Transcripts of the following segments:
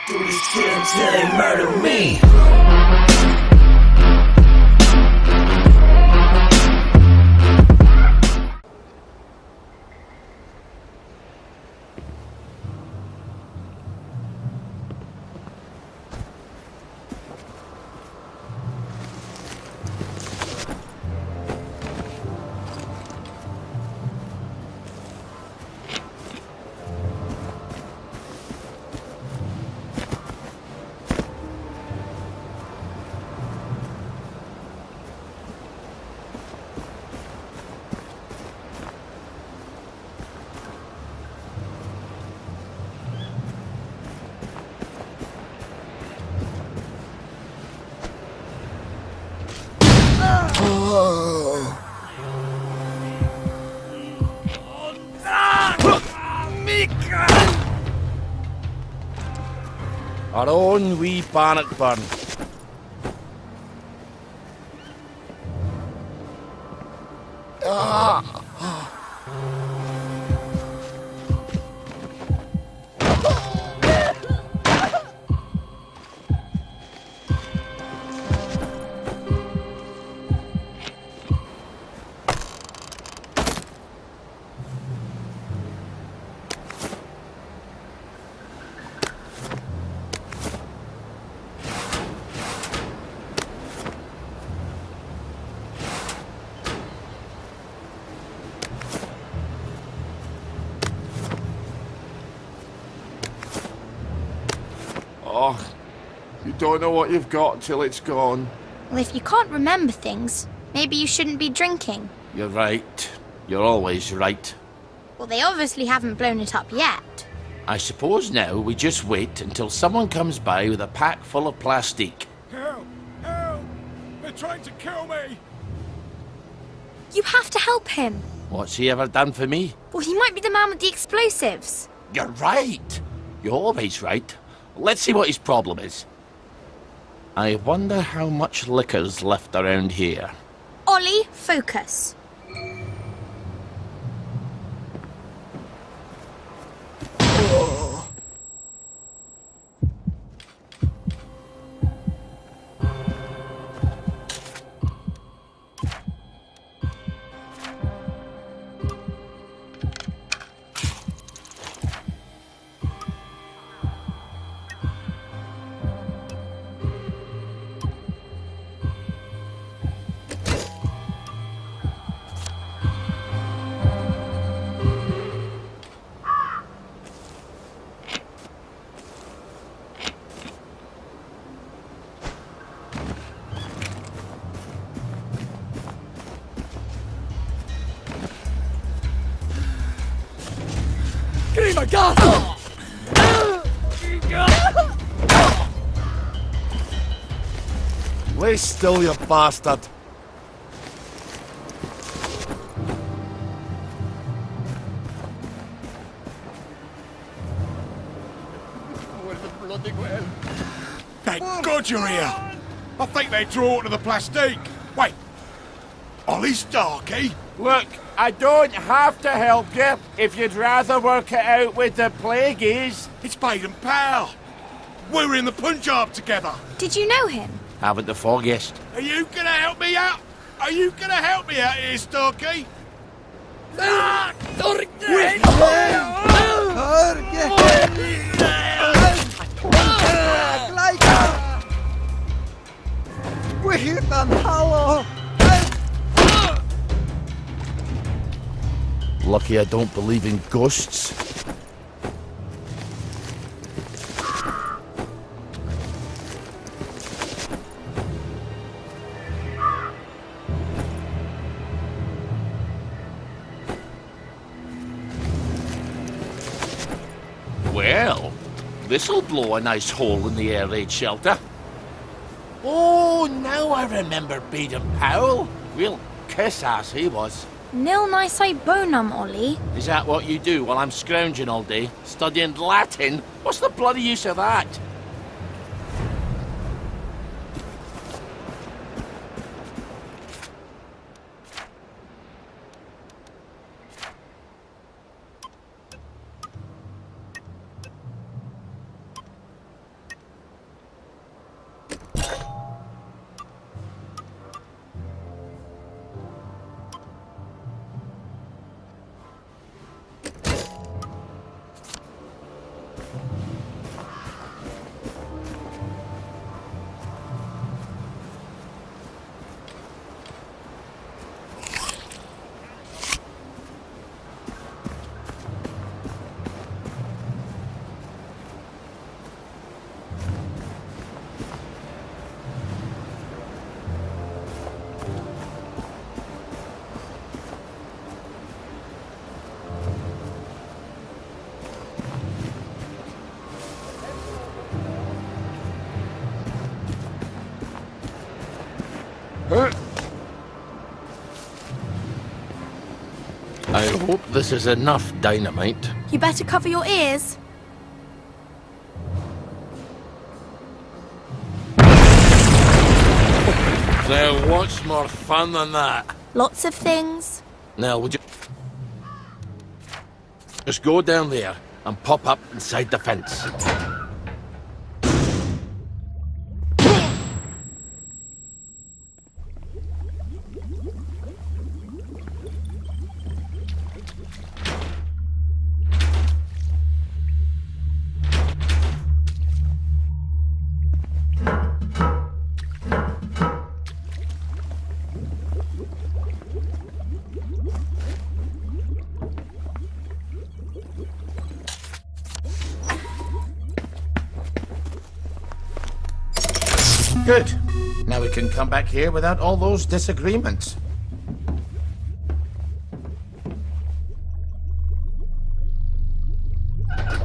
Do this to them till they murder me. Our own wee Bannockburn. Oh, you don't know what you've got till it's gone. Well, if you can't remember things, maybe you shouldn't be drinking. You're right. You're always right. Well, they obviously haven't blown it up yet. I suppose now we just wait until someone comes by with a pack full of plastic. Help! Help! They're trying to kill me! You have to help him. What's he ever done for me? Well, he might be the man with the explosives. You're right. You're always right. Let's see what his problem is. I wonder how much liquor's left around here. Ollie, focus. Give me my gun! Lay still, you bastard. Thank God you're here! I think they draw to the plastique! Wait! Ollie Starkey? Look, I don't have to help you if you'd rather work it out with the plagueies. It's Baden Powell! We were in the Punjab together! Did you know him? Haven't the foggiest. Are you gonna help me out? Are you gonna help me out here, Starkey? Lucky I don't believe in ghosts. Well, this'll blow a nice hole in the air raid shelter. Oh, now I remember Baden Powell. Real kiss-ass he was. Nil nisi bonum, Ollie. Is that what you do while I'm scrounging all day? Studying Latin? What's the bloody use of that? I hope this is enough dynamite. You better cover your ears. Now, what's more fun than that? Lots of things. Now, would you... Just go down there and pop up inside the fence. Good. Now we can come back here without all those disagreements.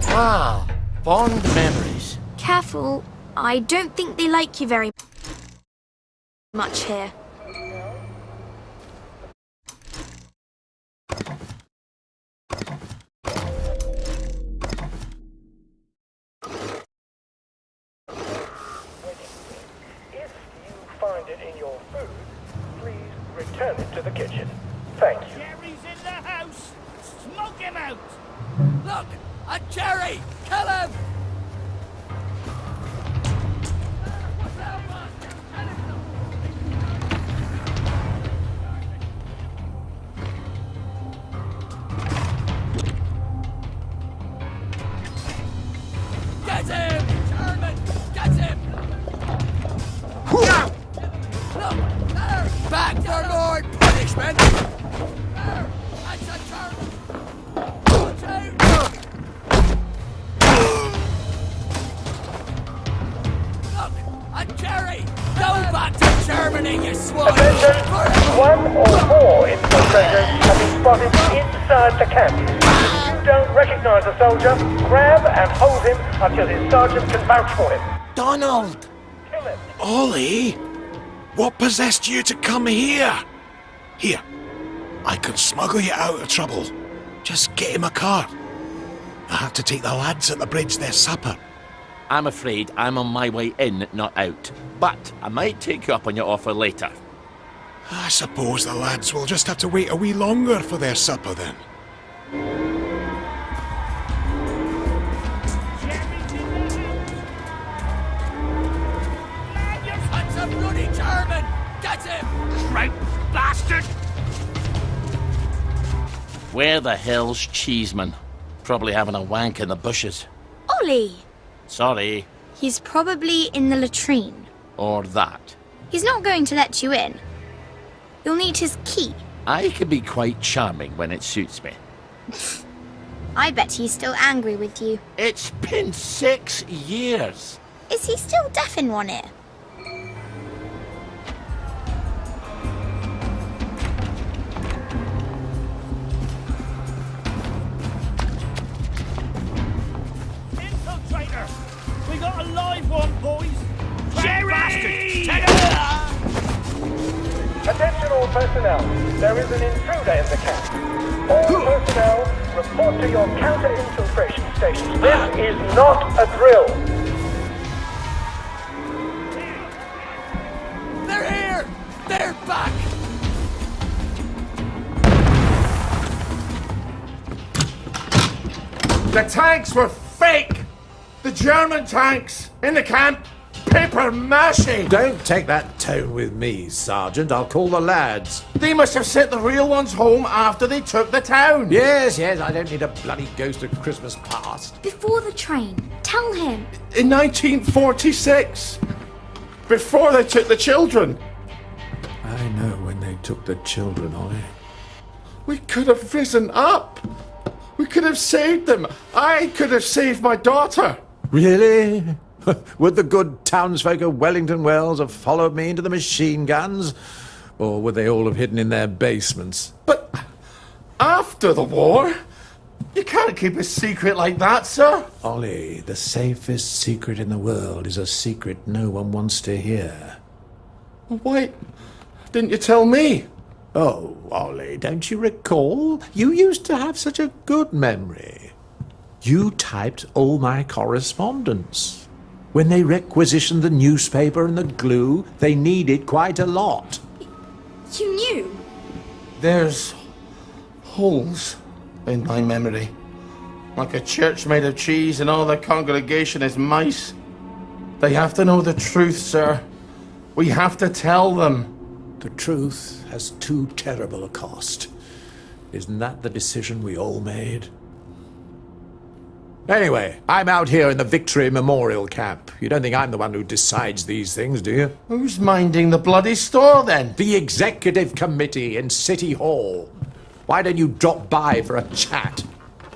Wow, fond memories. Careful. I don't think they like you very much here. Return it to the kitchen. Thank you. Jerry's in the house. Smoke him out. Look, a Jerry! Kill him! Get him! German! Get him! Look, there! Back for more punishment! There! That's a German! Watch out! Look, a Jerry! Go back to Germany, you swine! Attention! One or more infiltrators have been spotted inside the camp. If you don't recognize a soldier, grab and hold him until his sergeant can vouch for him. Donald! Kill him. Ollie, what possessed you to come here? Here, I can smuggle you out of trouble. Just get him a car. I have to take the lads at the bridge their supper. I'm afraid I'm on my way in, not out. But I might take you up on your offer later. I suppose the lads will just have to wait a wee longer for their supper then. That's a bloody German! Get him! Right, bastard! Where the hell's Cheeseman? Probably having a wank in the bushes. Ollie! Sorry. He's probably in the latrine. Or that. He's not going to let you in. You'll need his key. I can be quite charming when it suits me. I bet he's still angry with you. It's been 6 years. Is he still deaf in one ear? Infiltrator! We got a live one, boys! Jerry! Attention all personnel. There is an intruder in the camp. All personnel, report to your counter-infiltration stations. This is not a drill. They're here! They're back! The tanks were fake! The German tanks in the camp! Paper mache! Don't take that tone with me, Sergeant. I'll call the lads. They must have sent the real ones home after they took the town. Yes, I don't need a bloody ghost of Christmas past. Before the train. Tell him. In 1946. Before they took the children. I know when they took the children, Ollie. We could have risen up. We could have saved them. I could have saved my daughter. Really? Would the good townsfolk of Wellington Wells have followed me into the machine guns? Or would they all have hidden in their basements? But after the war, you can't keep a secret like that, sir. Ollie, the safest secret in the world is a secret no one wants to hear. Why didn't you tell me? Oh, Ollie, don't you recall? You used to have such a good memory. You typed all my correspondence. When they requisitioned the newspaper and the glue, they needed quite a lot. You knew? There's holes in my memory. Like a church made of cheese and all the congregation is mice. They have to know the truth, sir. We have to tell them. The truth has too terrible a cost. Isn't that the decision we all made? Anyway, I'm out here in the Victory Memorial Camp. You don't think I'm the one who decides these things, do you? Who's minding the bloody store, then? The Executive Committee in City Hall. Why don't you drop by for a chat?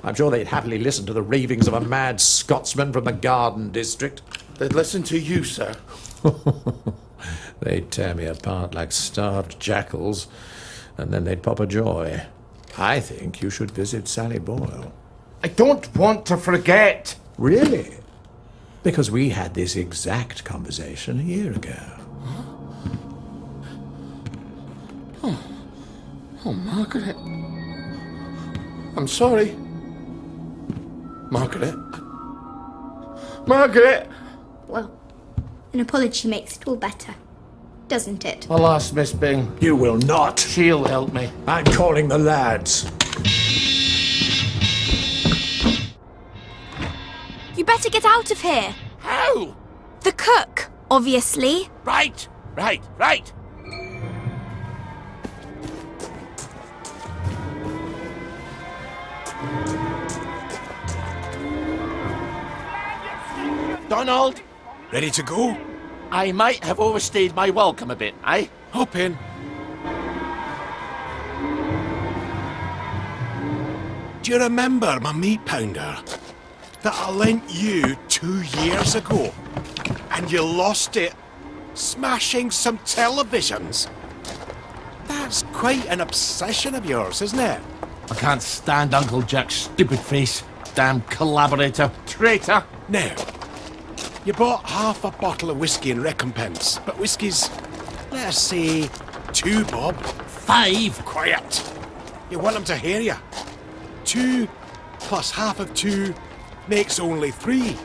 I'm sure they'd happily listen to the ravings of a mad Scotsman from the Garden District. They'd listen to you, sir. They'd tear me apart like starved jackals, and then they'd pop a joy. I think you should visit Sally Boyle. I don't want to forget. Really? Because we had this exact conversation a year ago. Oh, Margaret. I'm sorry. Margaret. Margaret! Well, an apology makes it all better, doesn't it? I'll ask Miss Bing. You will not. She'll help me. I'm calling the lads. You better get out of here. How? The cook, obviously. Right. Donald, Ready to go? I might have overstayed my welcome a bit, eh? Hop in. Do you remember my meat pounder that I lent you 2 years ago? And you lost it smashing some televisions? That's quite an obsession of yours, isn't it? I can't stand Uncle Jack's stupid face. Damn collaborator. Traitor. Now, you bought half a bottle of whiskey in recompense, but whiskey's, let's say, 2 bob. 5. Quiet. You want them to hear you. 2 plus half of 2 makes only 3.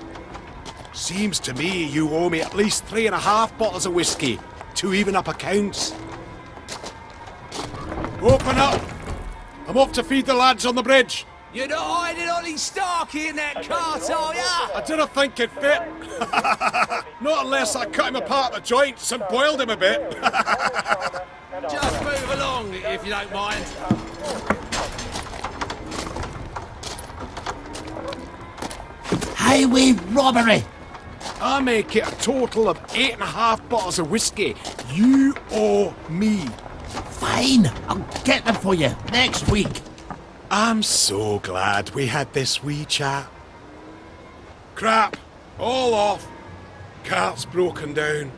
Seems to me you owe me at least 3.5 bottles of whiskey to even up accounts. Open up. I'm off to feed the lads on the bridge. You're not hiding Ollie Starkey in that cart, are ya? I didn't think it fit. Not unless I cut him apart at the joints and boiled him a bit. Just move along, if you don't mind. Highway robbery. I make it a total of 8.5 bottles of whiskey. You owe me. Fine. I'll get them for you next week. I'm so glad we had this wee chat. Crap. All off. Cart's broken down.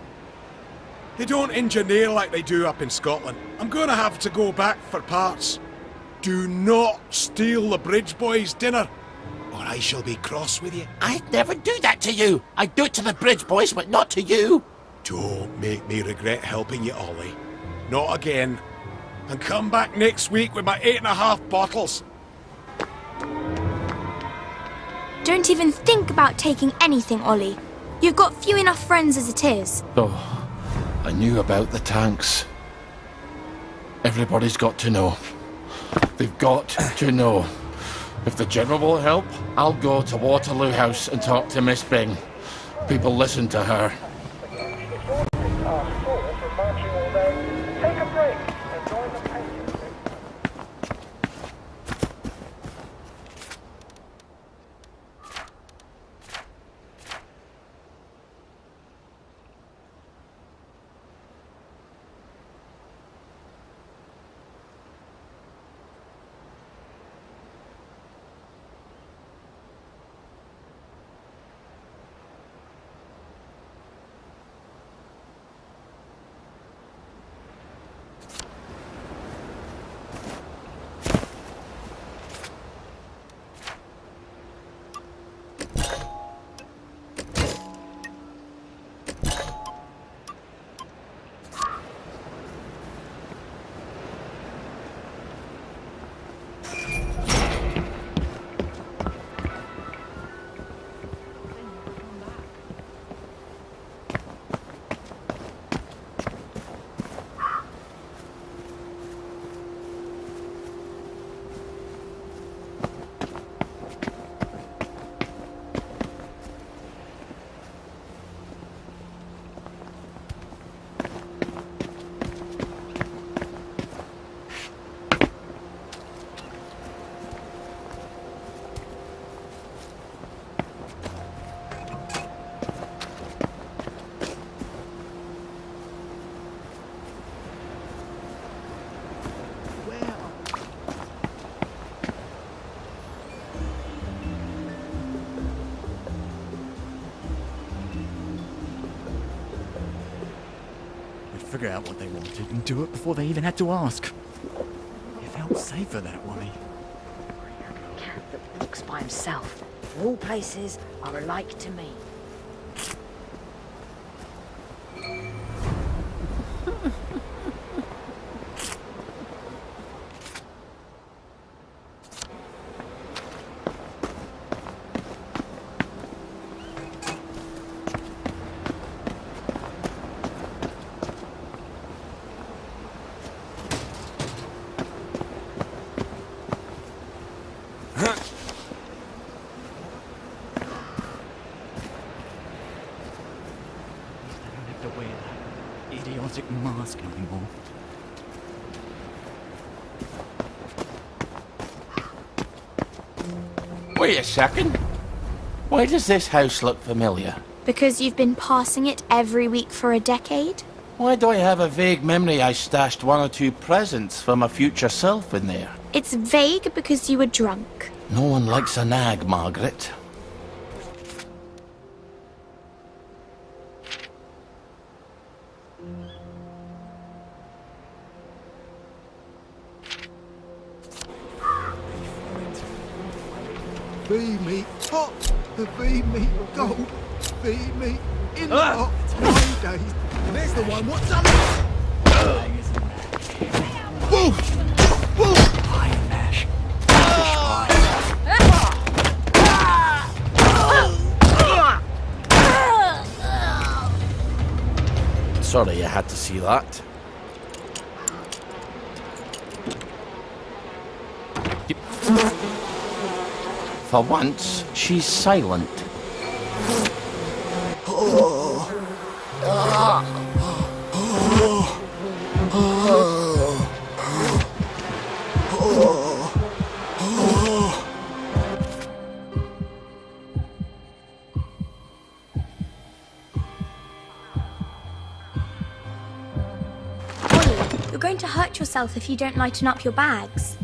They don't engineer like they do up in Scotland. I'm gonna have to go back for parts. Do not steal the bridge boys' dinner, or I shall be cross with you. I'd never do that to you. I'd do it to the bridge boys, but not to you. Don't make me regret helping you, Ollie. Not again. And come back next week with my 8.5 bottles. Don't even think about taking anything, Ollie. You've got few enough friends as it is. Oh, I knew about the tanks. Everybody's got to know. They've got to know. If the General will help, I'll go to Waterloo House and talk to Miss Bing. People listen to her. Take a break and join the painting. They'd figure out what they wanted and do it before they even had to ask. It felt safer that way. Cat that walks by himself. All places are alike to me. Idiotic mask anymore. Wait a second. Why does this house look familiar? Because you've been passing it every week for a decade? Why do I have a vague memory I stashed 1 or 2 presents for my future self in there? It's vague because you were drunk. No one likes a nag, Margaret. Feed me hot, feed me gold, feed me in the hot my days. There's the one, what's up? Woo! Woo! Iron Mash. Sorry I had to see that. For once, she's silent. You're going to hurt yourself if you don't lighten up your bags.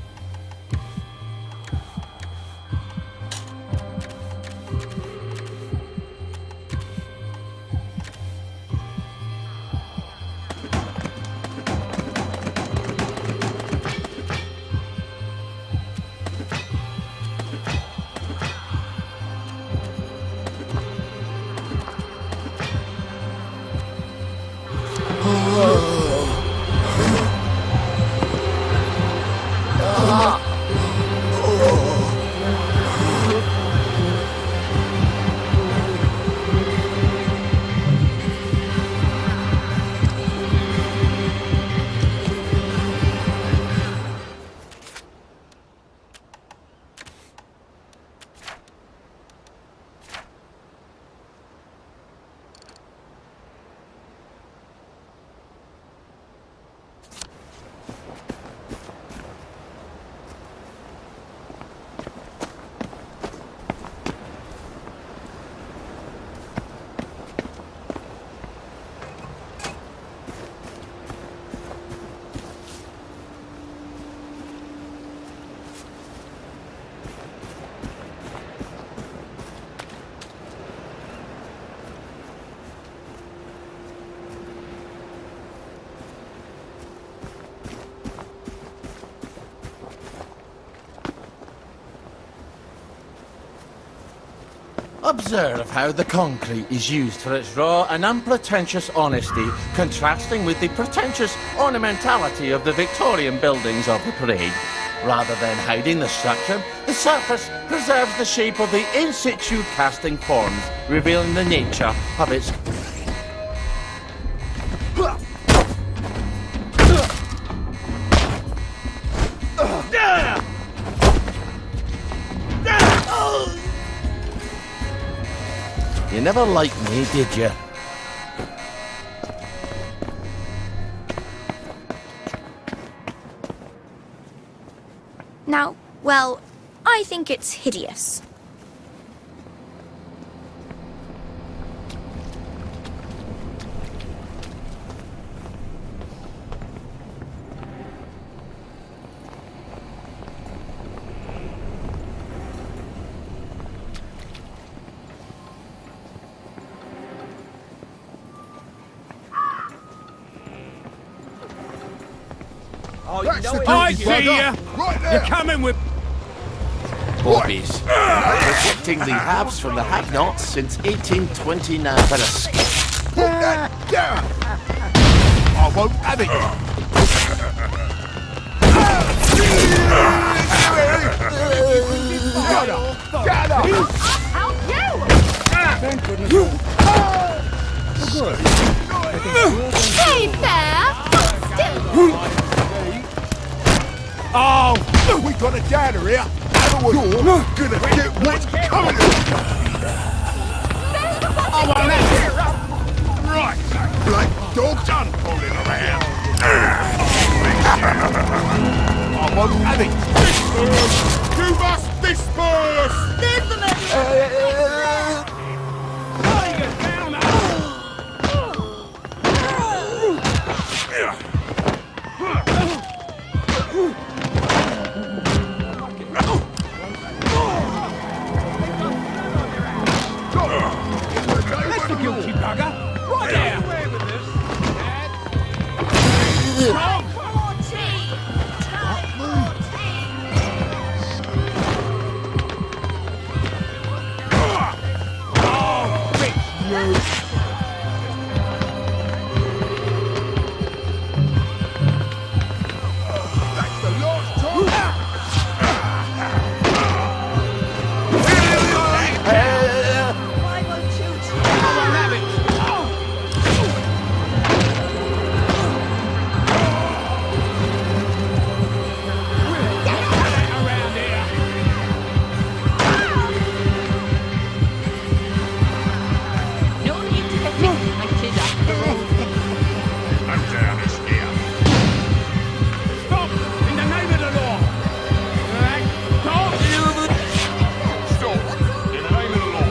Observe how the concrete is used for its raw and unpretentious honesty, contrasting with the pretentious ornamentality of the Victorian buildings of the parade. Rather than hiding the structure, the surface preserves the shape of the in situ casting forms, revealing the nature of its... You never liked me, did you? Now, well, I think it's hideous. That's the I guilty see bugger. ya. Right there. You're coming with... Bobbies. Protecting the haves from the have-nots since 1829. But Put that down. I won't have it. Get up. Get up. Thank goodness. Hey there! Still. Oh, we got a downer here. You're gonna get what's coming. Right. Black dog done fooling around. I won't have it. Disperse! You must disperse! Tigers down. That's the guilty bugger. Right there. Away with this. Dog. That's the last time. Stop! In the name of the law! Dog! Stop. In the name of the law.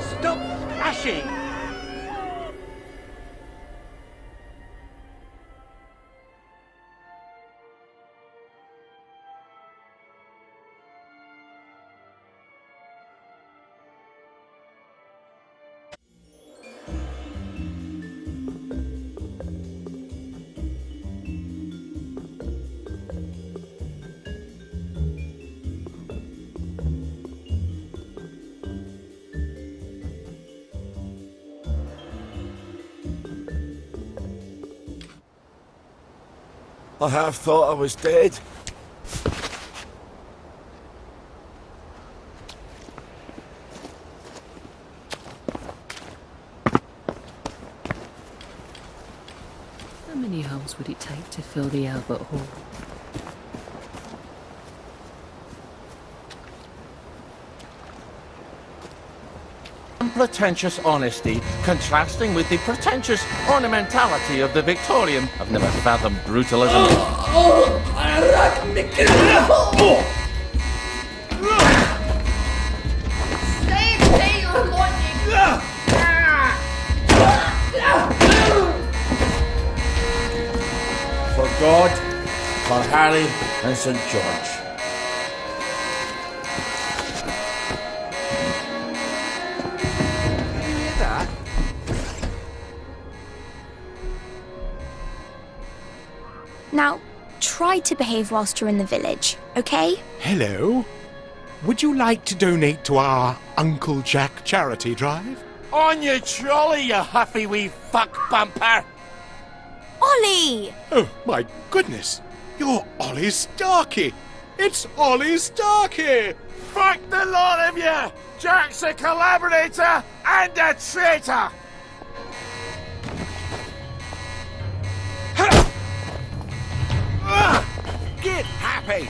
Stop crashing! I half thought I was dead. How many holes would it take to fill the Albert Hall? Unpretentious honesty contrasting with the pretentious ornamentality of the Victorian. I've never fathomed brutalism. For God, for Harry and St. George. Now, try to behave whilst you're in the village, okay? Hello. Would you like to donate to our Uncle Jack charity drive? On your trolley, you huffy wee fuck bumper! Ollie! Oh, my goodness. You're Ollie Starkey. It's Ollie Starkey. Fuck the lot of you! Jack's a collaborator and a traitor! Get happy.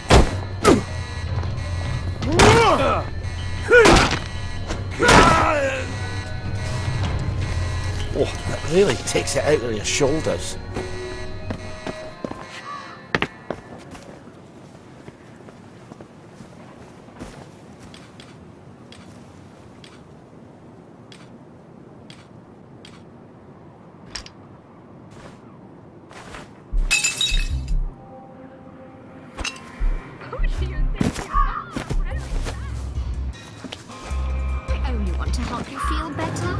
Oh, that really takes it out of your shoulders. better?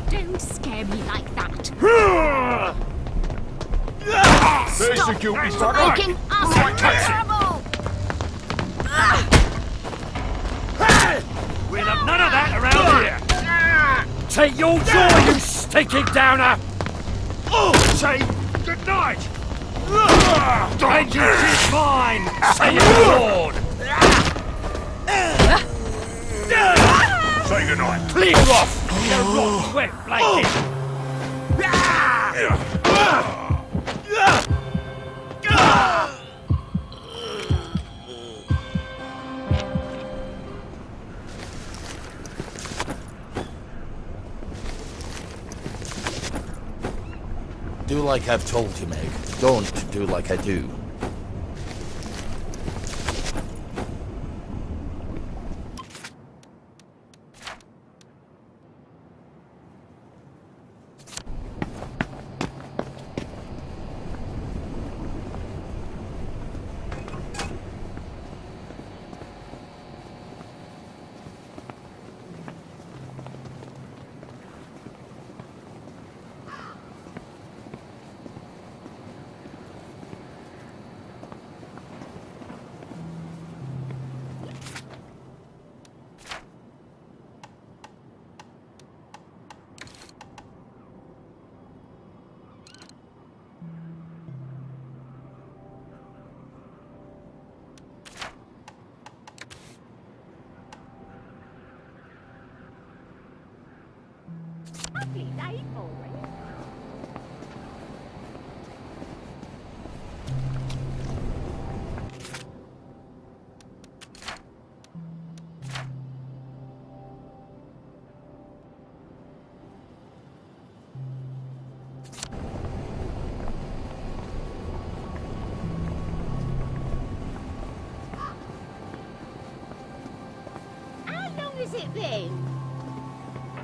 Don't scare me like that. There's the guilty Stop fucker. making us terrible. We'll have none of that around here. Take your joy, you stinking downer. Say good night. Vengeance is mine, saith the Lord. Say goodnight. Clear off, you rotten wet blanket. Do like I've told you, Meg. Don't do like I do.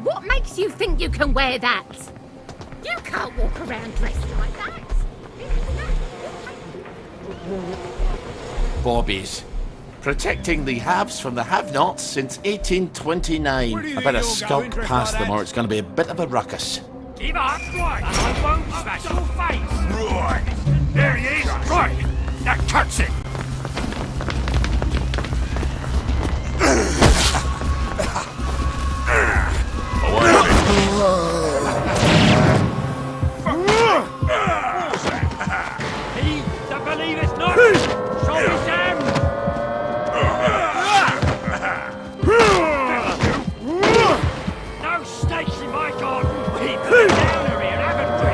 What makes you think you can wear that? You can't walk around dressed like that. Bobbies. Protecting the haves from the have-nots since 1829. I better skulk past them or it's going to be a bit of a ruckus. Give up, right, and I won't smash your face. Right, there he is, right, that cuts it. He that believeth not, shall be damned. No snakes in my garden. People are down here, haven't we?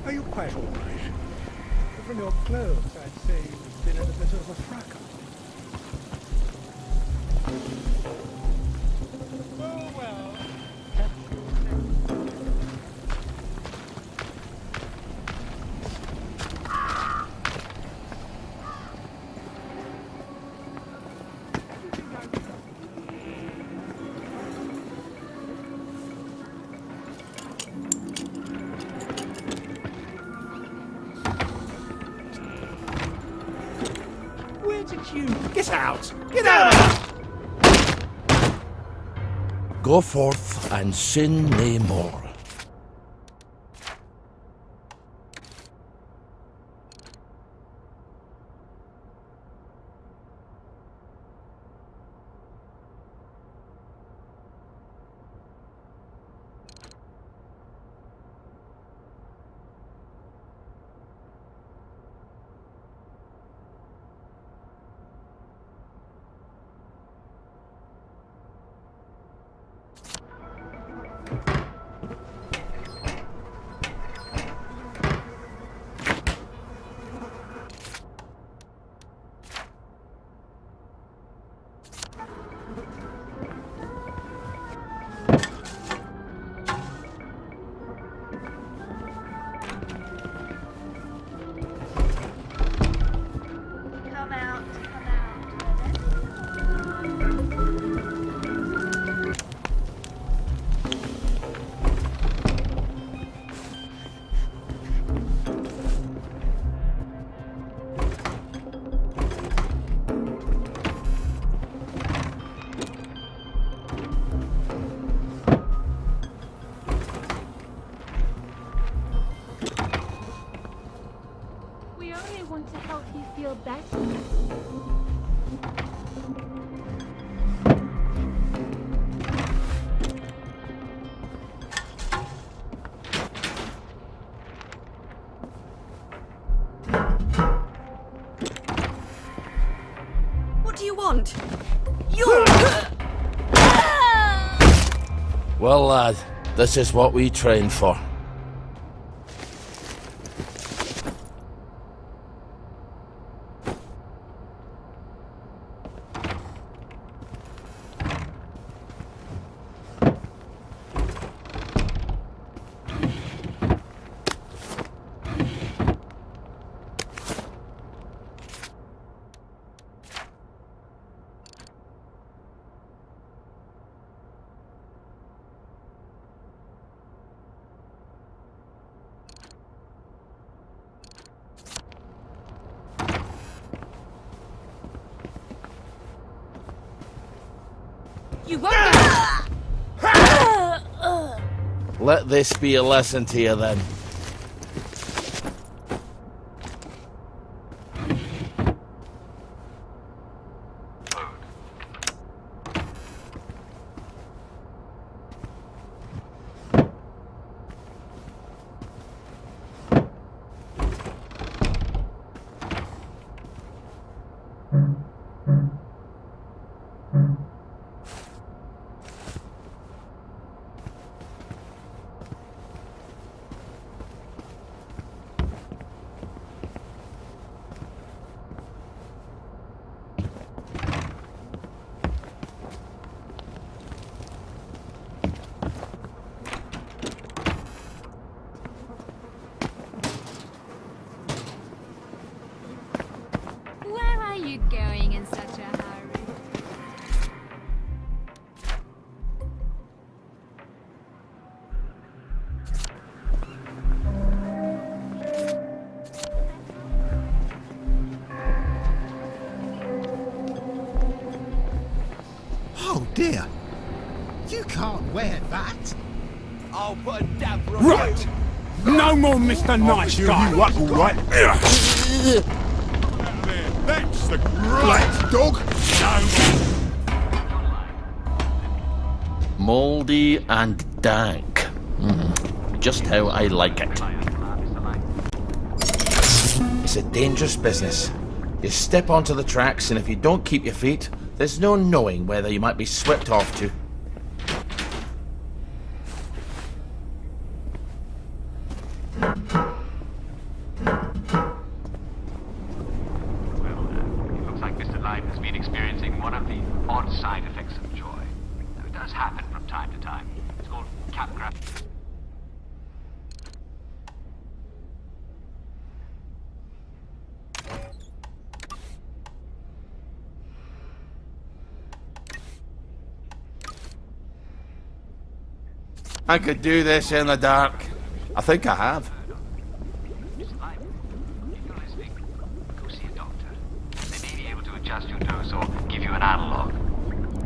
Are you quite all right? From your clothes, I'd say you've been in a bit of a fracas. Oh, well. Get out! Get out of here! Go forth and sin nae more. Well, lad, this is what we trained for. You won't. Let this be a lesson to you then. Going in such a hurry. Oh dear. You can't wear that. I'll put a dab right. No more Mr. Nice Guy. You up, all right? That's the right dog. Mouldy and dank. Just how I like it. It's a dangerous business. You step onto the tracks, and if you don't keep your feet, there's no knowing whether you might be swept off to. I could do this in the dark. I think I have. If you're listening, go see a doctor. They may be able to adjust your dose or give you an analog.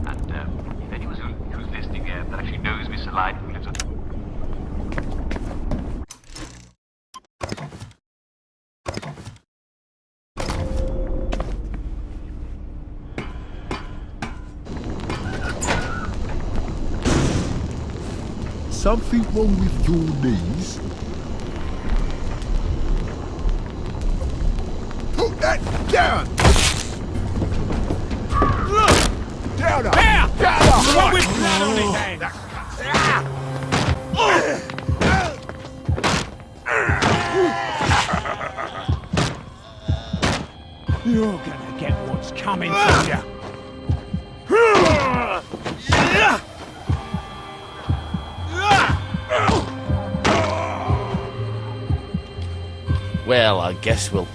And if anyone who's listening that actually knows Mr. Light who lives on... Something wrong with your knees? Put that down! Down! There! Down! One with blood on his hands! You're gonna get what's coming to you. Well, I guess we'll...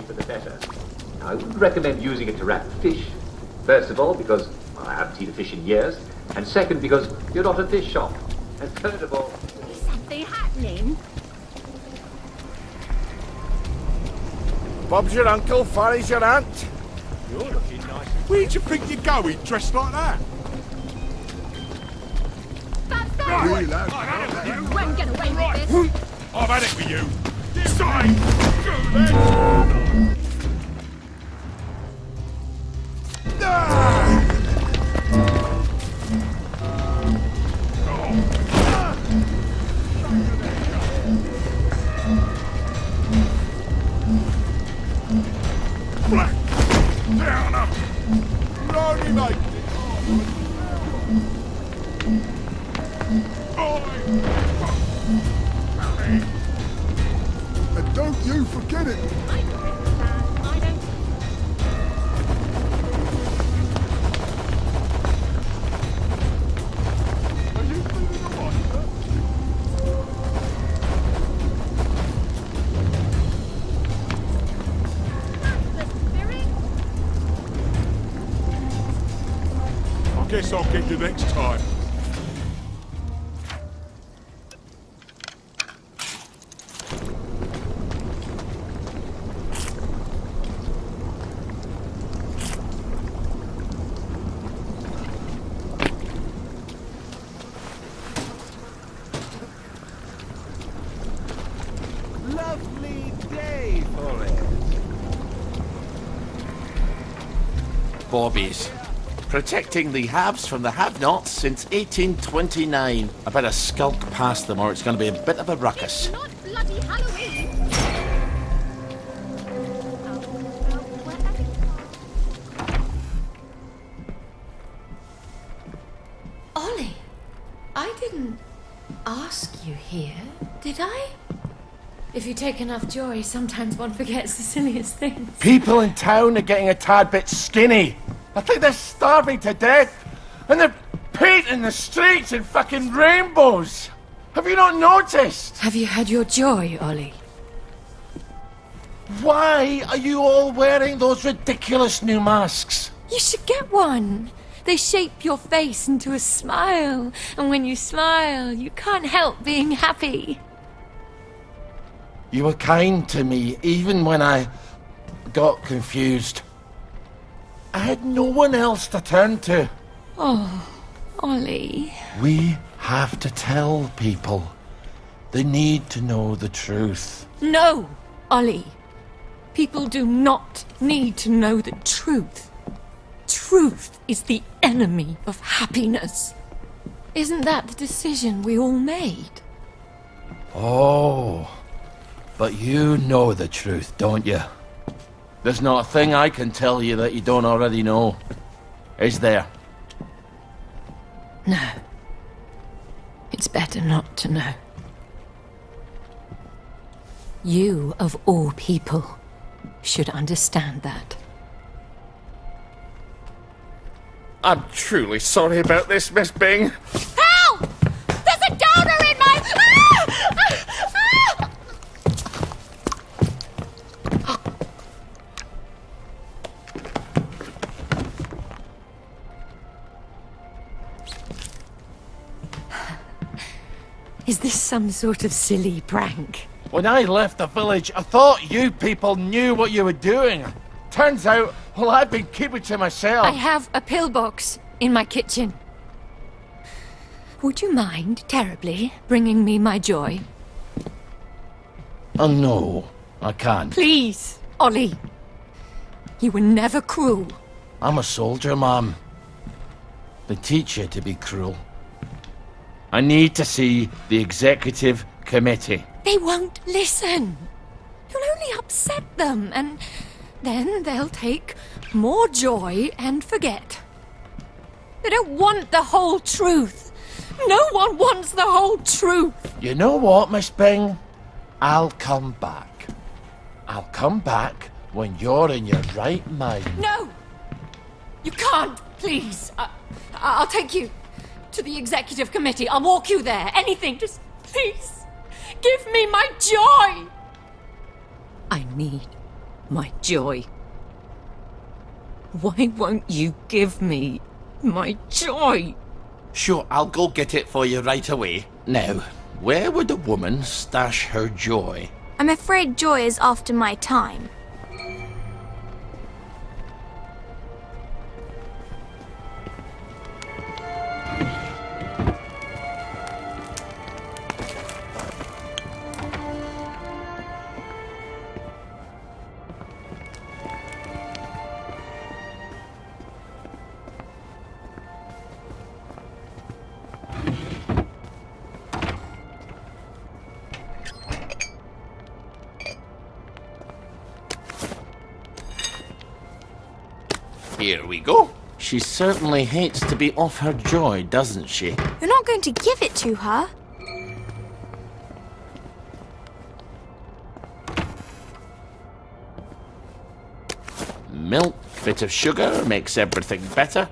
For the better. Now, I wouldn't recommend using it to wrap fish. First of all, because I haven't eaten fish in years. And second, because you're not a fish shop. And third of all... Is something happening? Bob's your uncle, Farry's your aunt. You're looking nice. Where'd you think you're going, dressed like that? That's Right. You won't get away with this. I've had it with you. And don't you forget it. I guess I'll get you next time. Lovely day for it. Bobbies. Protecting the haves from the have-nots since 1829. I better skulk past them or it's going to be a bit of a ruckus. It's not bloody Halloween. Ollie, I didn't ask you here, did I? If you take enough joy, sometimes one forgets the silliest things. People in town are getting a tad bit skinny. I think they're starving to death. And they're painting the streets in fucking rainbows. Have you not noticed? Have you had your joy, Ollie? Why are you all wearing those ridiculous new masks? You should get one. They shape your face into a smile. And when you smile, you can't help being happy. You were kind to me, even when I got confused. I had no one else to turn to. Oh, Ollie. We have to tell people. They need to know the truth. No, Ollie. People do not need to know the truth. Truth is the enemy of happiness. Isn't that the decision we all made? Oh, but you know the truth, don't you? There's not a thing I can tell you that you don't already know. Is there? No. It's better not to know. You, of all people, should understand that. I'm truly sorry about this, Miss Bing. Help! There's a donor in my... Is this some sort of silly prank? When I left the village, I thought you people knew what you were doing. Turns out, well, I've been keeping to myself. I have a pillbox in my kitchen. Would you mind terribly bringing me my joy? Oh, no, I can't. Please, Ollie. You were never cruel. I'm a soldier, Mom. They teach you to be cruel. I need to see the executive committee. They won't listen. You'll only upset them, and then they'll take more joy and forget. They don't want the whole truth. No one wants the whole truth. You know what, Miss Bing? I'll come back. I'll come back when you're in your right mind. No! You can't, please. I'll take you to the executive committee. I'll walk you there. Anything. Just please give me my joy. I need my joy. Why won't you give me my joy? Sure, I'll go get it for you right away. Now, where would a woman stash her joy? I'm afraid joy is after my time. Here we go. She certainly hates to be off her joy, doesn't she? You're not going to give it to her. Milk, bit of sugar, makes everything better.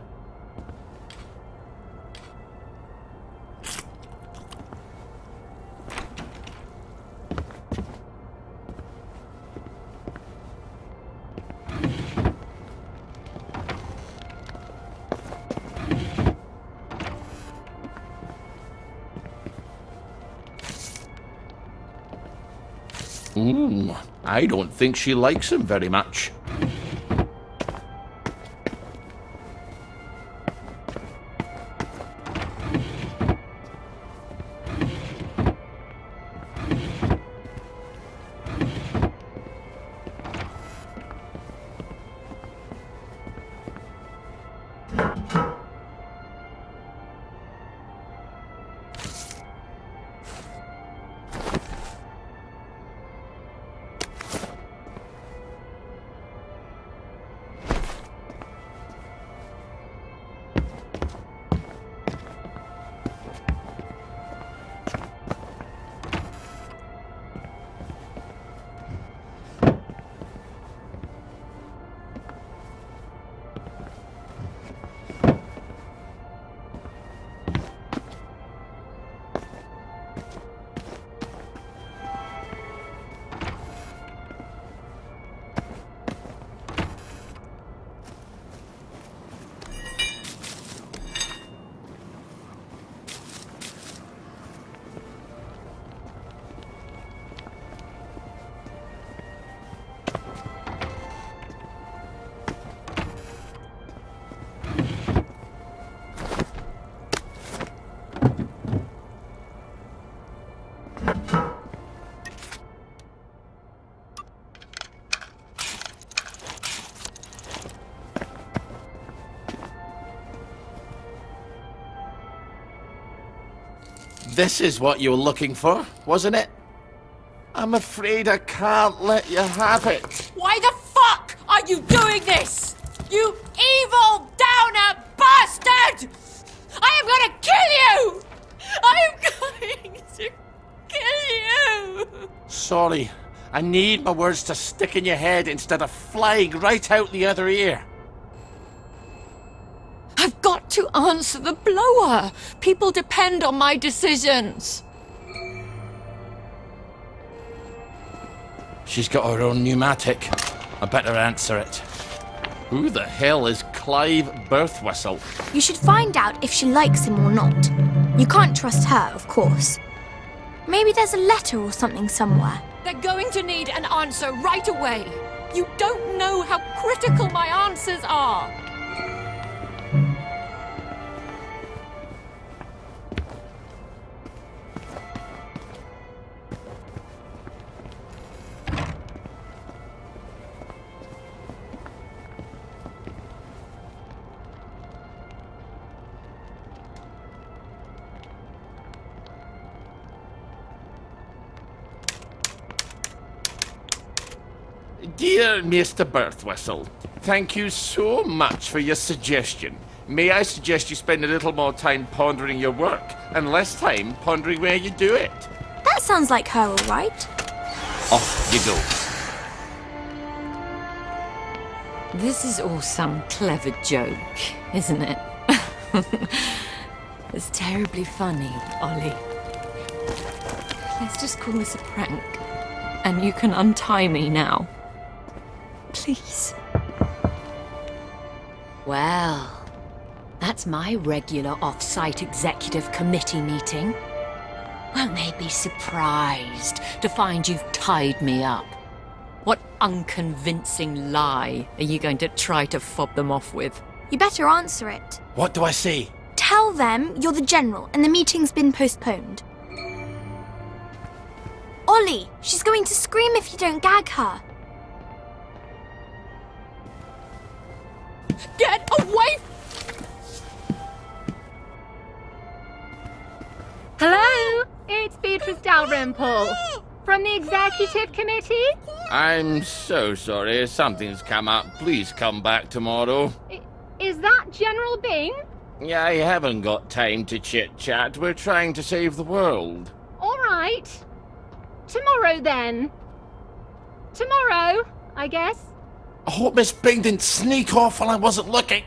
I don't think she likes him very much. This is what you were looking for, wasn't it? I'm afraid I can't let you have it. Why the fuck are you doing this? You evil downer bastard! I am gonna kill you! I am going to kill you! Sorry, I need my words to stick in your head instead of flying right out the other ear. I've got to answer the blower. People depend on my decisions. She's got her own pneumatic. I better answer it. Who the hell is Clive Birthwhistle? You should find out if she likes him or not. You can't trust her, of course. Maybe there's a letter or something somewhere. They're going to need an answer right away. You don't know how critical my answers are. Dear Mr. Birthwhistle, thank you so much for your suggestion. May I suggest you spend a little more time pondering your work and less time pondering where you do it? That sounds like her, all right. Off you go. This is all some clever joke, isn't it? It's terribly funny, Ollie. Let's just call this a prank. And you can untie me now. Please. Well, that's my regular off-site executive committee meeting. Won't they be surprised to find you've tied me up? What unconvincing lie are you going to try to fob them off with? You better answer it. What do I say? Tell them you're the general and the meeting's been postponed. Ollie, she's going to scream if you don't gag her. Get away! Hello, it's Beatrice Dalrymple from the Executive Committee. I'm so sorry. Something's come up. Please come back tomorrow. Is that General Bing? Yeah, I haven't got time to chit-chat. We're trying to save the world. All right. Tomorrow, then. Tomorrow, I guess. I hope Miss Bing didn't sneak off while I wasn't looking.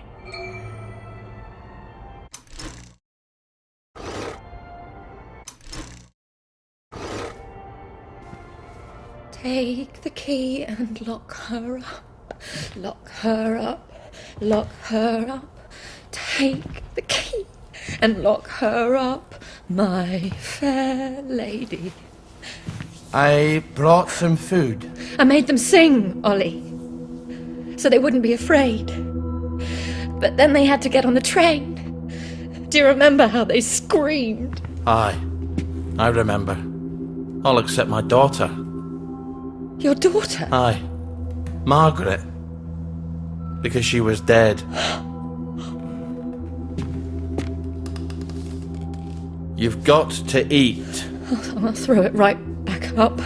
Take the key and lock her up. Lock her up. Lock her up. Take the key and lock her up, my fair lady. I brought some food. I made them sing, Ollie, so they wouldn't be afraid. But then they had to get on the train. Do you remember how they screamed? Aye, I remember. All except my daughter. Your daughter? Aye, Margaret. Because she was dead. You've got to eat. I'll throw it right back up.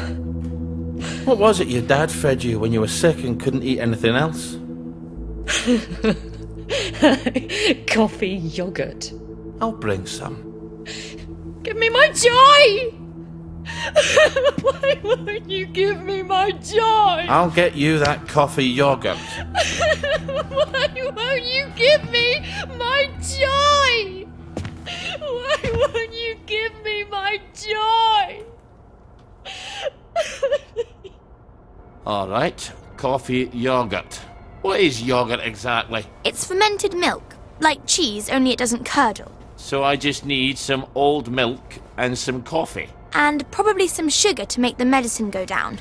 What was it your dad fed you when you were sick and couldn't eat anything else? Coffee yogurt. I'll bring some. Give me my joy! Why won't you give me my joy? I'll get you that coffee yogurt. Why won't you give me my joy? Why won't you give me my joy? All right, coffee yogurt. What is yogurt exactly? It's fermented milk, like cheese, only it doesn't curdle. So I just need some old milk and some coffee. And probably some sugar to make the medicine go down.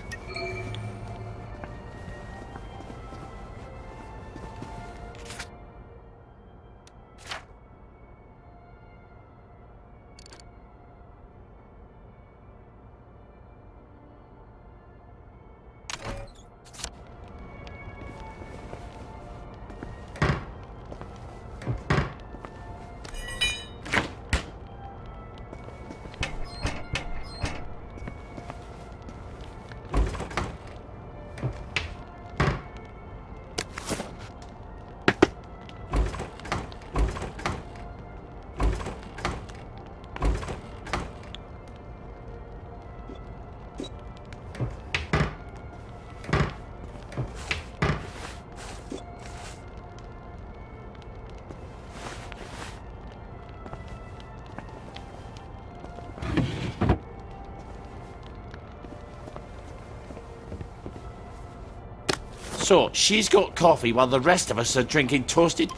So, she's got coffee while the rest of us are drinking toasted...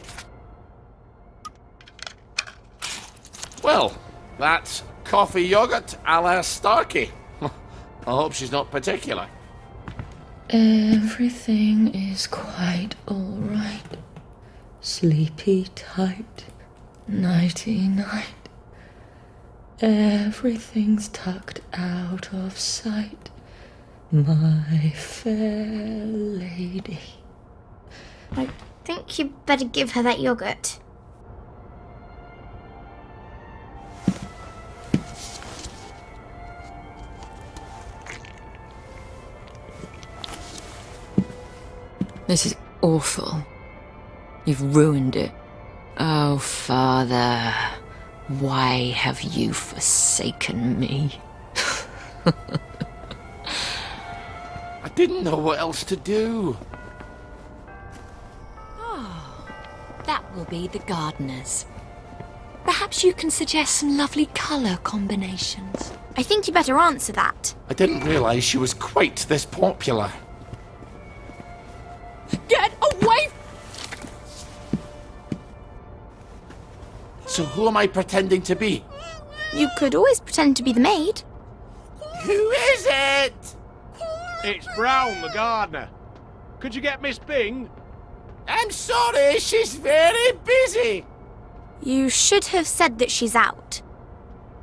Well, that's coffee yogurt a la Starkey. I hope she's not particular. Everything is quite all right. Sleepy tight, nighty night. Everything's tucked out of sight, my fair lady. I think you better give her that yogurt. This is awful. You've ruined it. Oh, Father, why have you forsaken me? I didn't know what else to do. Oh, that will be the gardeners. Perhaps you can suggest some lovely colour combinations. I think you better answer that. I didn't realise she was quite this popular. Get away! So who am I pretending to be? You could always pretend to be the maid. Who is it? It's Brown, the gardener. Could you get Miss Bing? I'm sorry, she's very busy. You should have said that she's out.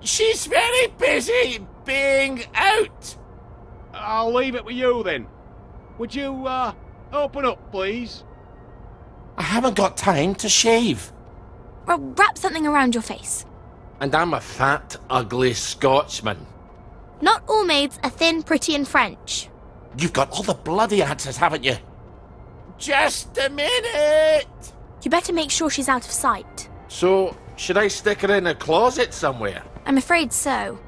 She's very busy being out. I'll leave it with you then. Would you, open up, please? I haven't got time to shave. Well, wrap something around your face. And I'm a fat, ugly Scotsman. Not all maids are thin, pretty, and French. You've got all the bloody answers, haven't you? Just a minute! You better make sure she's out of sight. So, should I stick her in a closet somewhere? I'm afraid so.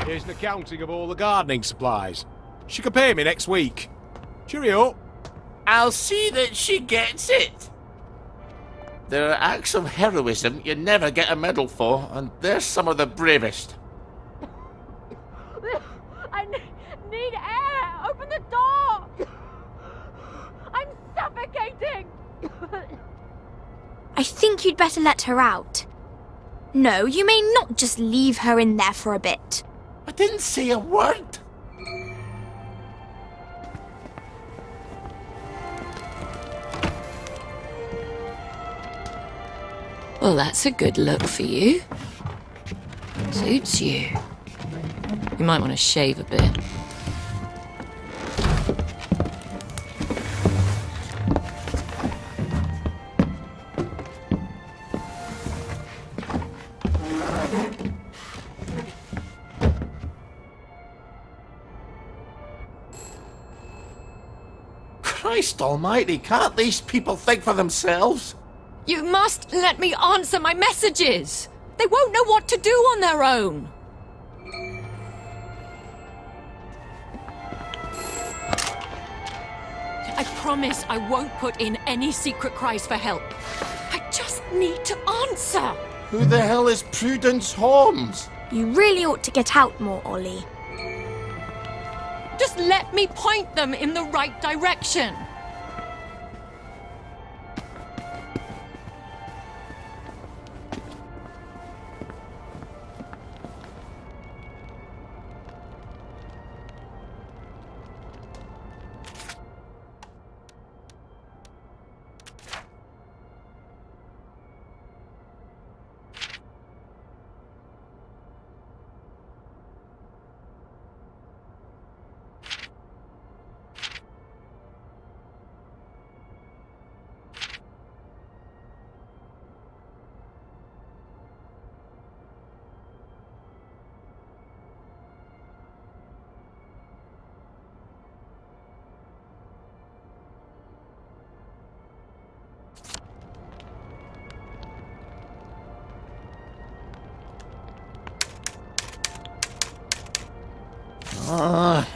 Here's an accounting of all the gardening supplies. She can pay me next week. Cheerio. I'll see that she gets it. There are acts of heroism you never get a medal for, and they're some of the bravest. I need air! Open the door! I'm suffocating! I think you'd better let her out. No, you may not just leave her in there for a bit. I didn't say a word. Well, that's a good look for you. Suits you. You might want to shave a bit. Christ almighty, can't these people think for themselves? You must let me answer my messages. They won't know what to do on their own. I promise I won't put in any secret cries for help. I just need to answer. Who the hell is Prudence Holmes? You really ought to get out more, Ollie. Just let me point them in the right direction.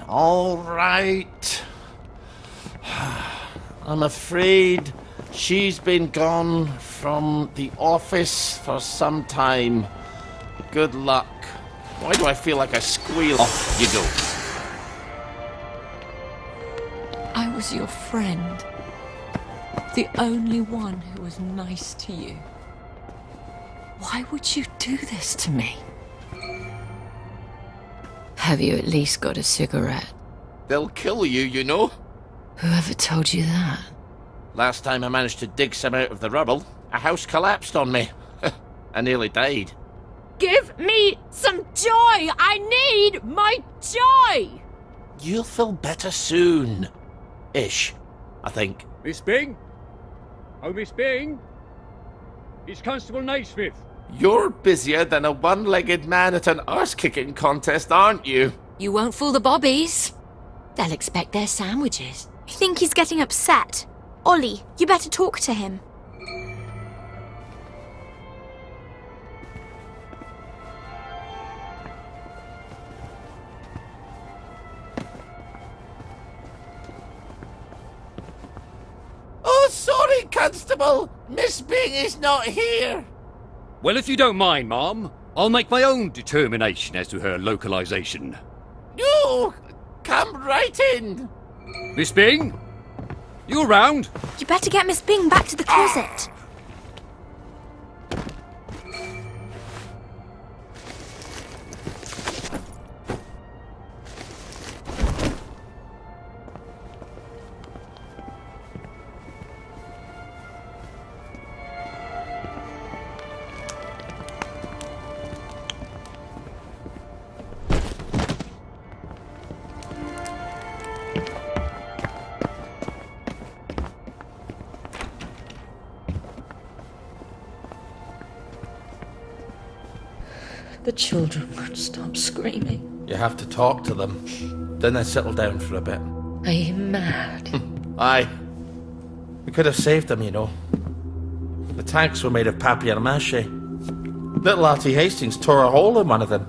All right. I'm afraid she's been gone from the office for some time. Good luck. Why do I feel like a squeal? Off you go. I was your friend. The only one who was nice to you. Why would you do this to me? Have you at least got a cigarette? They'll kill you, you know. Whoever told you that? Last time I managed to dig some out of the rubble, a house collapsed on me. I nearly died. Give me some joy! I need my joy! You'll feel better soon. Ish, I think. Miss Bing? Oh, Miss Bing? It's Constable Naismith. You're busier than a one-legged man at an arse-kicking contest, aren't you? You won't fool the bobbies. They'll expect their sandwiches. I think he's getting upset. Ollie, you better talk to him. Oh, sorry, Constable. Miss Bing is not here. Well, if you don't mind, Ma'am, I'll make my own determination as to her localization. No, come right in. Miss Bing? You around? You better get Miss Bing back to the closet. The children won't stop screaming. You have to talk to them. Then they settle down for a bit. Are you mad? Aye. We could have saved them, you know. The tanks were made of papier-mâché. Little Artie Hastings tore a hole in one of them.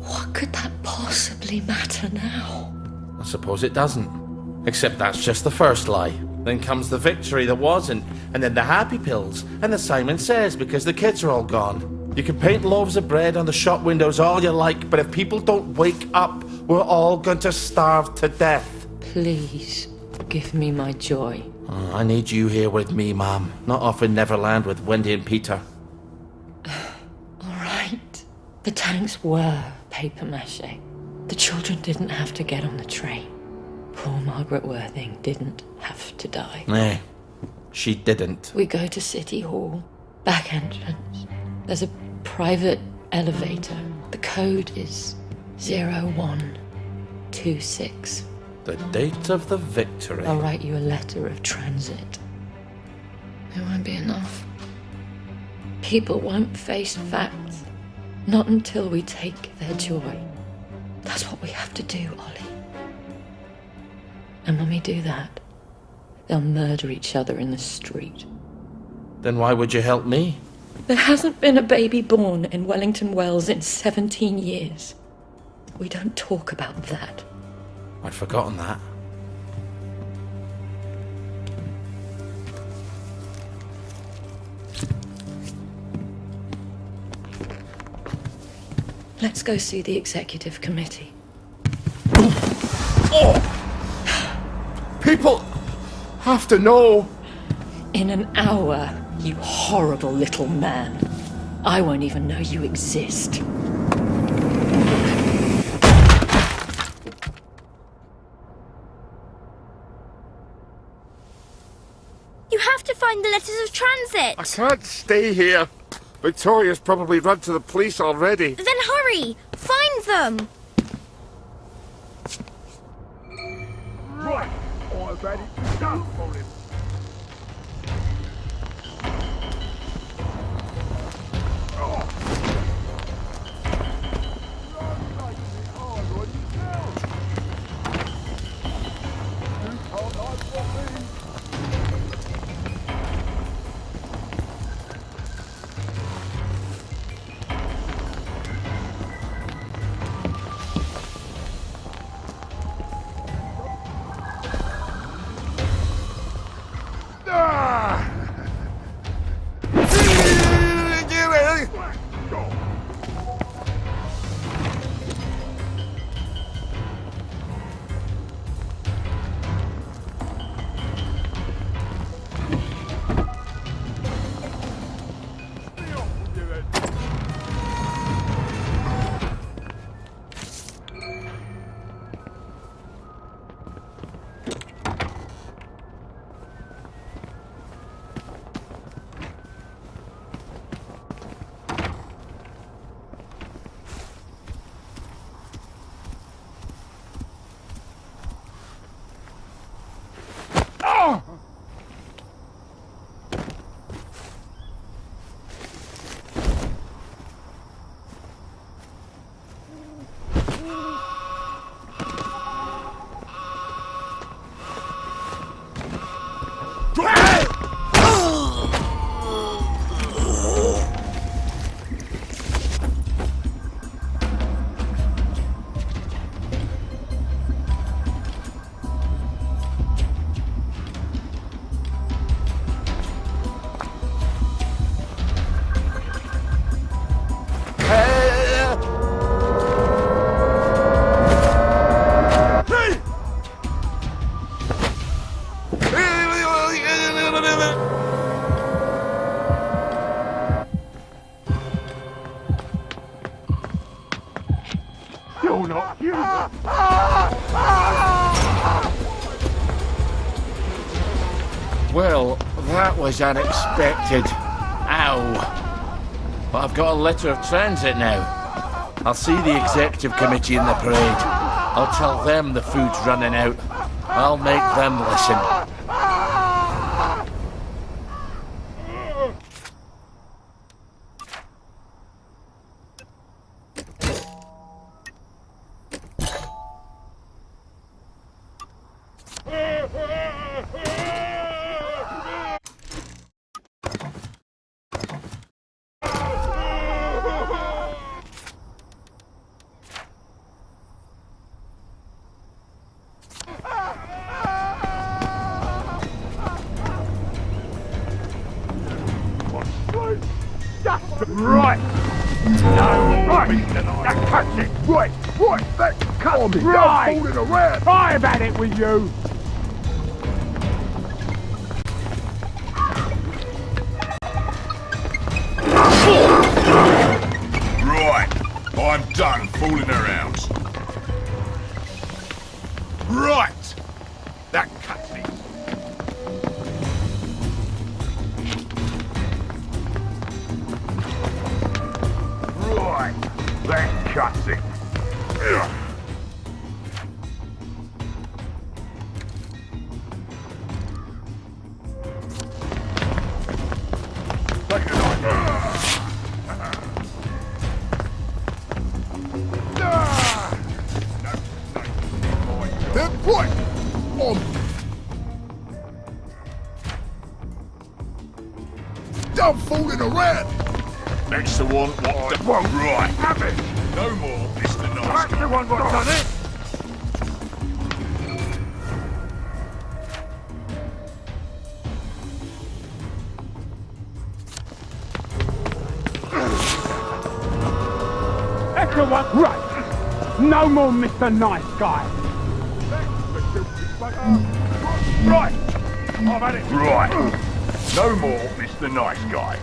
What could that possibly matter now? I suppose it doesn't. Except that's just the first lie. Then comes the victory that wasn't, and then the happy pills, and the Simon Says because the kids are all gone. You can paint loaves of bread on the shop windows all you like, but if people don't wake up, we're all going to starve to death. Please, give me my joy. Oh, I need you here with me, Ma'am. Not off in Neverland with Wendy and Peter. All right. The tanks were papier-mâché. The children didn't have to get on the train. Poor Margaret Worthing didn't have to die. Nah, she didn't. We go to City Hall, back entrance. There's a private elevator. The code is 0126. The date of the victory. I'll write you a letter of transit. It won't be enough. People won't face facts. Not until we take their joy. That's what we have to do, Ollie. And when we do that, they'll murder each other in the street. Then why would you help me? There hasn't been a baby born in Wellington Wells in 17 years. We don't talk about that. I'd forgotten that. Let's go see the executive committee. Oh! People have to know. In an hour, you horrible little man. I won't even know you exist. You have to find the letters of transit. I can't stay here. Victoria's probably run to the police already. Then hurry! Find them! Right, I've had it done for him. Well, that was unexpected. Ow. But I've got a letter of transit now. I'll see the executive committee in the parade. I'll tell them the food's running out. I'll make them listen. Right! No, right! That cuts it! Right! Right! That cuts it! Right! Fooling around! I've had it with you! Right! I'm done fooling around. Right! That cuts it! Right! That cuts it! Ugh. Take it on! Then right! On! Done fooling around! Next the one what the won't right. Have it! No more, Mr. Nice. That's the one what done it! That's the one No more Mr. Nice Guy. Right. I've had it. Right. No more Mr. Nice Guy.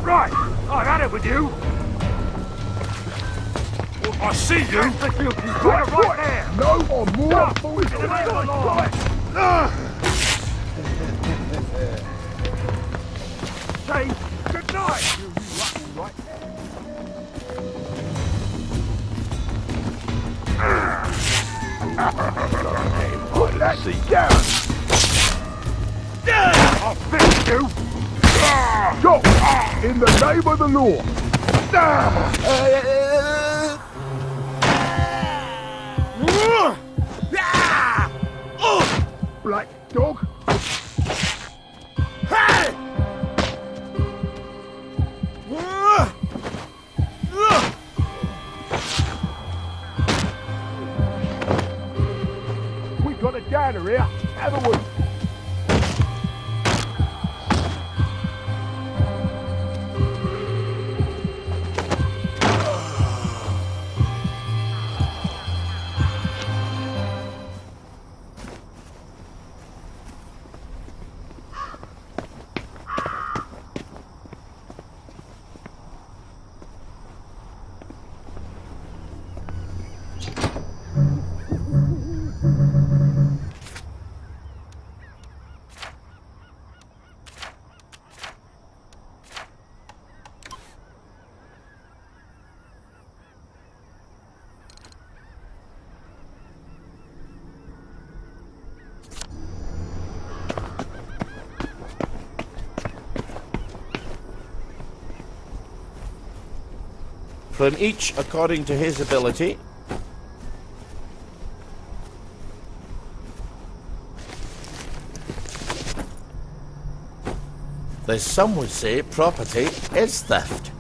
Right. I've had it with you. I see you. That's the guilty right there. No more boys. Say good night. Put that seat down. I'll finish you. Go! In the name of the law. Black dog. Hey! We got a downer here, haven't we? From each according to his ability. There's some would say property is theft.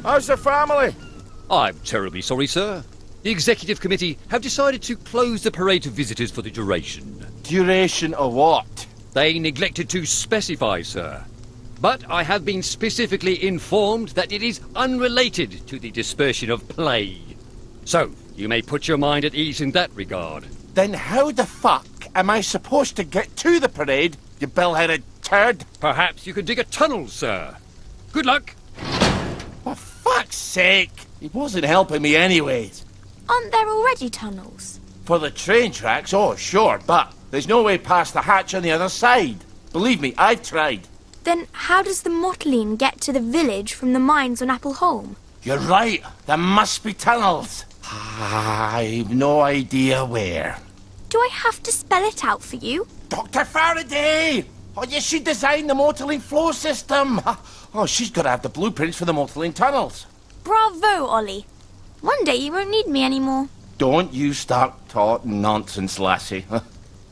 How's the family? I'm terribly sorry, sir. The executive committee have decided to close the parade to visitors for the duration. Duration of what? They neglected to specify, sir. But I have been specifically informed that it is unrelated to the dispersion of plague. So, you may put your mind at ease in that regard. Then how the fuck am I supposed to get to the parade, you bell-headed turd? Perhaps you could dig a tunnel, sir. Good luck. For fuck's sake! He wasn't helping me anyways. Aren't there already tunnels? For the train tracks, oh sure, but There's no way past the hatch on the other side. Believe me, I've tried. Then how does the Mottling get to the village from the mines on Apple Holme? You're right. There must be tunnels. I've no idea where. Do I have to spell it out for you? Dr. Faraday! Oh, yes, she designed the Mottling flow system. Oh, she's got to have the blueprints for the Mottling tunnels. Bravo, Ollie. One day you won't need me anymore. Don't you start talking nonsense, lassie.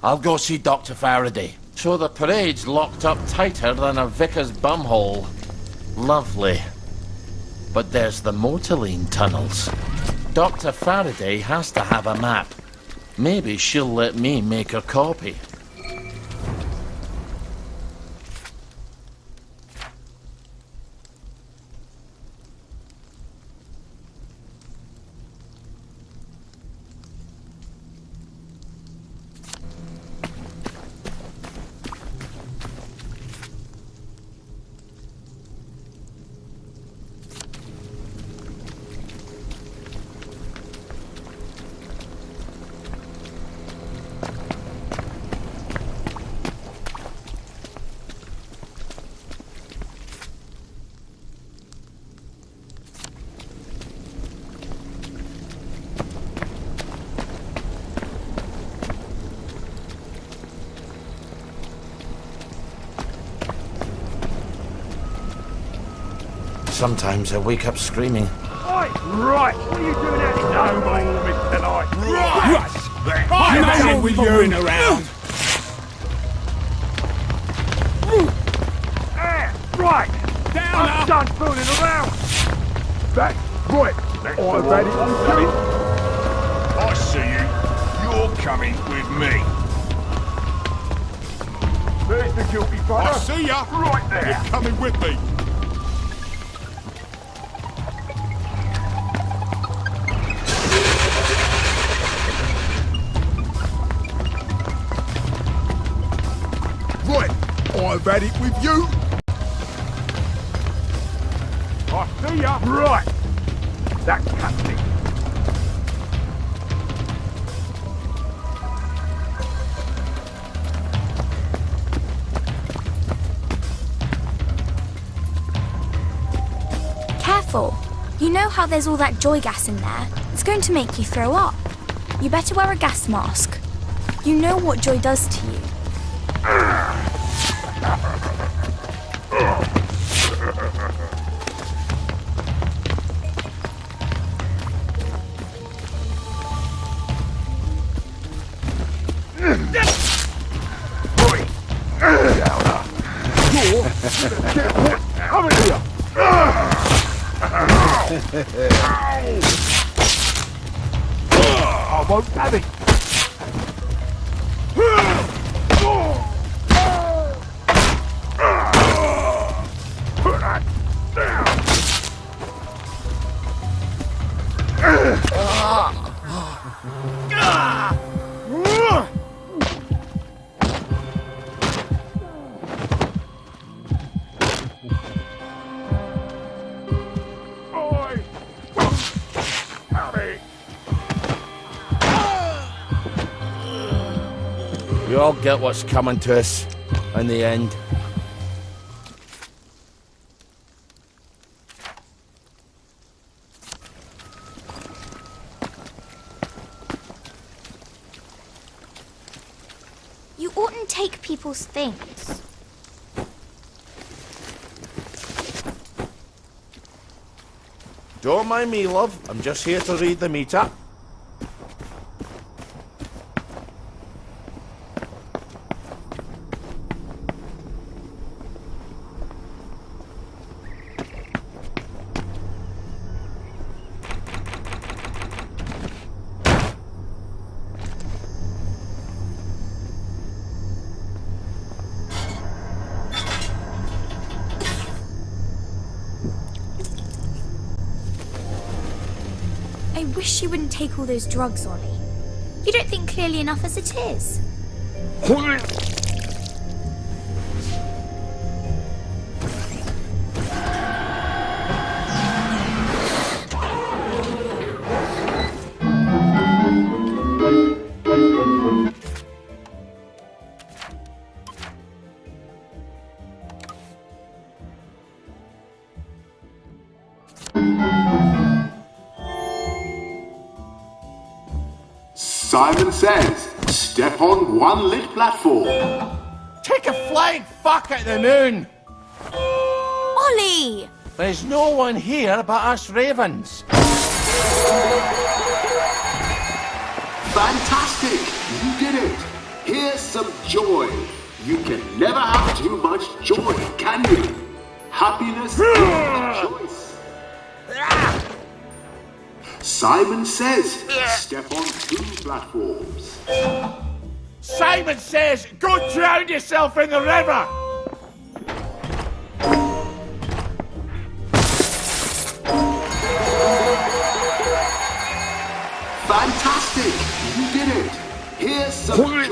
I'll go see Dr. Faraday. So the parade's locked up tighter than a vicar's bumhole. Lovely. But there's the Mottling tunnels. Dr. Faraday has to have a map. Maybe she'll let me make a copy. Sometimes I wake up screaming. Right, what are you doing out in no all of it tonight? Right! With you in around. Right! Down I'm up. done fooling around! That's right. I've had it with you. I see you. You're coming with me. There's the guilty brother. I see ya. Right there. You're coming with me. Right, I've had it with you. I see ya. Right. That cuts it. Careful. You know how there's all that joy gas in there? It's going to make you throw up. You better wear a gas mask. You know what joy does to you. Come in here! I won't have it! Put that down! We all get what's coming to us in the end. You oughtn't take people's things. Don't mind me, love. I'm just here to read the meter. I wish you wouldn't take all those drugs, Ollie. You don't think clearly enough as it is. Simon says, step on one lit platform. Take a flying fuck at the moon! Ollie! There's no one here but us ravens. Fantastic! You did it! Here's some joy. You can never have too much joy, can you? Happiness is a choice. Simon says, step on two platforms. Simon says, go drown yourself in the river! Fantastic! You did it! Here's some joy.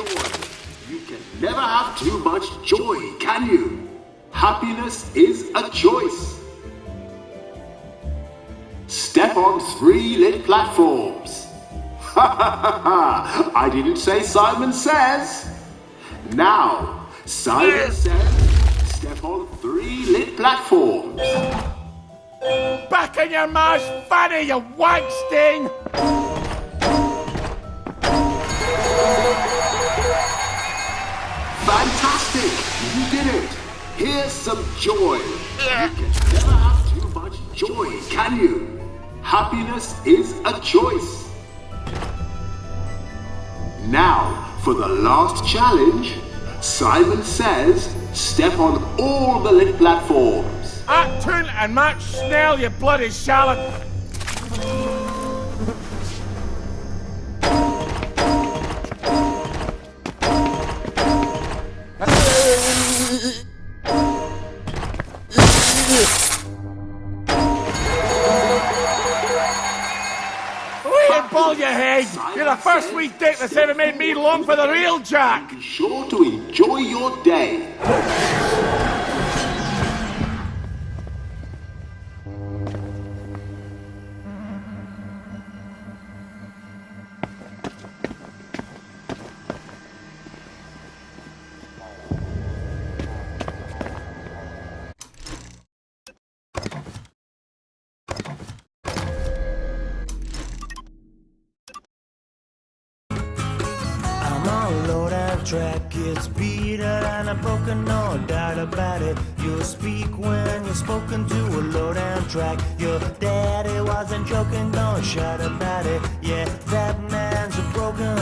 You can never have too much joy, can you? Happiness is a choice. Step on 3 lit platforms. Ha ha ha ha! I didn't say Simon says. Now, Simon says, step on 3 lit platforms. Back in your ma's fanny, you wank sting! Fantastic! You did it! Here's some joy. You can never have too much joy, can you? Happiness is a choice. Now, for the last challenge, Simon says, step on all the lit platforms. At Toon and Matt Snell, you bloody shallot! Ball your head! You're the first wee dick that's ever made me long for the real Jack! Be sure to enjoy your day. Track gets beaten and I'm broken, no doubt about it. You'll speak when you're spoken to a low-down track. Your daddy wasn't joking, don't shout about it. Yeah, that man's a broken